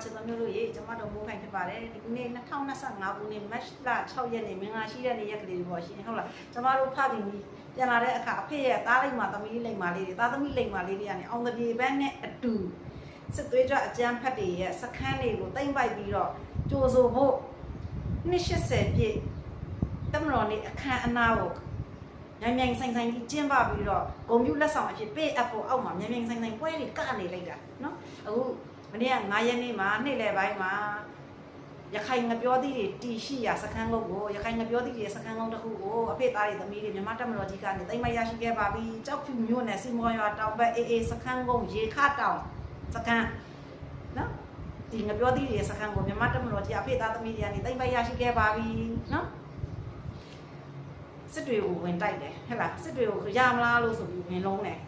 ချစ်တော်မျိုးလို့ရေကျွန်မတို့မိုးခိုင်ဖြစ်ပါတယ်ဒီကနေ့2025ခုနှစ်မတ်လ6ရက်နေ့မင်္ဂလာရှိတဲ့နေ့ရက်ကလေးပေါ့ရှင်ဟုတ်လားကျွန်မတို့ဖခင်ကြီးပြန်လာတဲ့အခါအဖေရဲ့သားလိမ့်မှာသမီးလိမ့်မှာလေးတွေသားသမီးလိမ့်မှာလေးတွေကနေအောင်တပြေဘန်းနဲ့အတူစစ်သွေးကြအကြမ်းဖက်တွေရဲ့စခန်းတွေကိုတိမ့်ပိုက်ပြီးတော့ကြိုးဆိုဖို့280ပြည့်တမတော်နေ့အခမ်းအနားကိုမြိုင်ဆိုင်ကြီးကျင်းပပြီးတော့ဂုံပြူလက်ဆောင်အဖြစ်ပေးအပ်ဖို့အောက်မှာမြိုင်ဆိုင်ပွဲတွေကနေလိုက်တာနော်အခုမနေ့က9ရက်နေ့မှာနေ့လယ်ပိုင်းမှာရခိုင်ငပြောသီးတွေတီရှိရာစခန်းကုန်းကိုရခိုင်ငပြောသီးတွေစခန်းကုန်းတစ်ခုကိုအဖေသားတွေသမီးတွေမြန်မာတပ်မတော်ကြီးကနေတိမ့်မရရှိခဲ့ပါပြီကြောက်ဖြူမျိုးနဲ့စီမော်ရွာတောင်ဘက်အေးစခန်းကုန်းရေခတောင်စခန်းနော်ဒီငပြောသီးတွေစခန်းကိုမြန်မာတပ်မတော်ကြီးအဖေသားသမီးတွေကနေတိမ့်မရရှိခဲ့ပါပြီနော်စစ်တွေကိုဝင်တိုက်တယ်ဟဲ့လားစစ်တွေကိုရမလားလို့ဆိုပြီးဝင်လုံးတယ်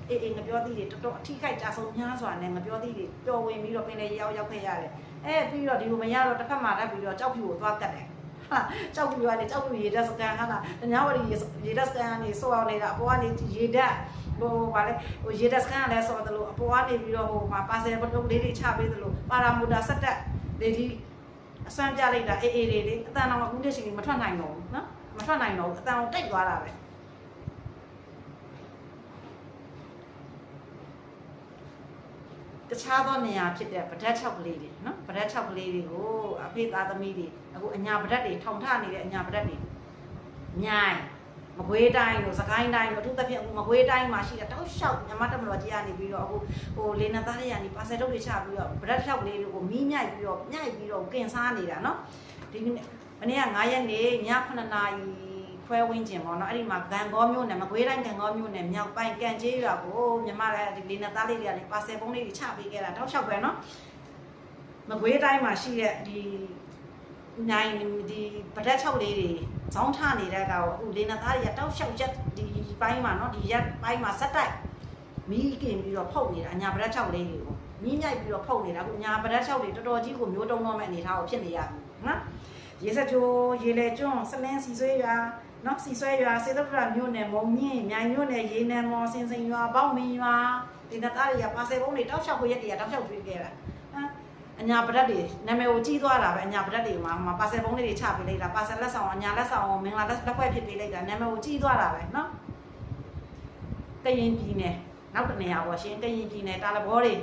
အေးငပြောသီးတွေတော်တော်အထိခိုက်ကြဆုံးများစွာနဲ့ငပြောသီးတွေပျော်ဝင်ပြီးတော့ပင်လေရောက်ခဲ့ရတယ်ပြီးတော့ဒီလိုမရတော့တစ်ဖက်မှာတက်ပြီးတော့ကြောက်ဖြူကိုသွားတက်တယ်ဟာကြောက်ဖြူကနေကြောက်ဖြူရေတက်စကန်ဟာလားတ냐ဝရီရေတက်စကန်ကနေစောအောင်နေတာအပေါ်ကနေရေတက်ဟိုဗာလေဟိုရေတက်စကန်ကလည်းစောတယ်လို့အပေါ်ကနေပြီးတော့ဟိုမှာပါဆယ်ပုတ်လေးတွေချပေးတယ်လို့ပါရာမိုတာဆက်တက်လေဒီအစွမ်းပြလိုက်တာအေးလေးအတန်တော်ကဦးတက်ရှင်ကြီးမထွက်နိုင်တော့ဘူးနော်မထွက်နိုင်တော့ဘူးအတန်တိတ်သွားတာပဲတခြားသောနေရာဖြစ်တဲ့ဗဒတ်6ကလေးတွေနော်ဗဒတ်6ကလေးတွေကိုအဖေသားသမီးတွေအခုအညာဗဒတ်တွေထောင်ထနေတဲ့အညာဗဒတ်တွေမြိုင်မကွေးတိုင်းတို့စကိုင်းတိုင်းတို့အထူးသဖြင့်အခုမကွေးတိုင်းမှာရှိတဲ့တောက်လျှောက်မြန်မာတပ်မတော်ကြီးကနေပြီးတော့အခုဟိုလေနသားတွေကနေပါဆယ်တုပ်တွေချပြီးတော့ဗဒတ်6ကလေးတွေကိုမီးမြိုက်ပြီးတော့ကင်စားနေတာနော်ဒီမနေ့က9ရက်နေ့ည9နာရီခွဲဝင်းကျင်ပေါ့နော်အဲ့ဒီမှာဂန်ကောမျိုးနဲ့မကွေးတိုင်းဂန်ကောမျိုးနဲ့မြောက်ပိုင်းကန်ကျေးရွာကိုမြန်မာလည်းဒီလေးနဲ့သားလေးတွေကနေပါဆယ်ပုံးလေးတွေချပေးခဲ့တာတောက်လျှောက်ပဲနော်မကွေးတိုင်းမှာရှိတဲ့ဒီနိုင်ဒီဗဒတ်6လေးတွေဇောင်းထနေတဲ့ကောင်အခုလေးနဲ့သားတွေကတောက်လျှောက်ချက်ဒီပိုင်းမှာနော်ဒီရက်ပိုင်းမှာစက်တိုက်မီးကင်ပြီးတော့ဖုတ်နေတာအညာဗဒတ်6လေးတွေကိုမီးမြိုက်ပြီးတော့ဖုတ်နေတာအခုညာဗဒတ်6တွေတော်တော်ကြီးကိုမျိုးတုံးတော့မဲ့အနေထားကိုဖြစ်နေရပြီနော်ရေစကြိုရေလေကျွန်းစလင်းစီဆွေးရွာနော်စီဆွဲရွာစေတပရမြို့နယ်မုံမြင့်မြိုင်မြို့နယ်ရေနယ်မော်စင်စိန်ရွာပေါက်မင်းရွာဒီနသားတွေကပါဆယ်ပုံးတွေတောက်လျှောက်ခွေရက်တွေကတောက်လျှောက်ကျွေးခဲ့တာအညာပဒတ်တွေနာမည်ကိုကြီးသွားတာပဲအညာပဒတ်တွေမှာပါဆယ်ပုံးတွေချပေးလိုက်တာပါဆယ်လက်ဆောင်အညာလက်ဆောင်မင်္ဂလာလက်ဖွဲ့ဖြစ်ပေးလိုက်တာနာမည်ကိုကြီးသွားတာပဲနော်ကရင်ပြည်နယ်နောက်တနေရာပေါ့ရှင်ကရင်ပြည်နယ်တာလဘောဟင်း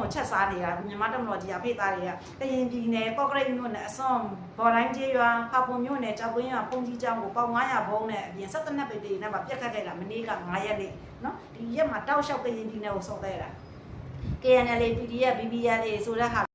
ကိုချက်စားနေတာမြန်မာတပ်မတော်ကြီးအဖေသားတွေကကရင်ပြည်နယ်ကော့ကရိတ်မြို့နယ်အစွန်ဘော်တိုင်းကျေးရွာဖာပွန်မြို့နယ်ကြောက်ကွင်းရွာဖုန်ကြီးကျောင်းကိုပေါင်900ဘုံနဲ့အပြင်17နှစ်ပေတွေနဲ့ပြက်ခတ်ခဲ့တာမနေ့က9ရက်နေ့နော်ဒီရက်မှာတောက်လျှောက်ကရင်ပြည်နယ်ကိုစော်တဲ့တာ KNL PDF BBL ဆိုတဲ့ဟာ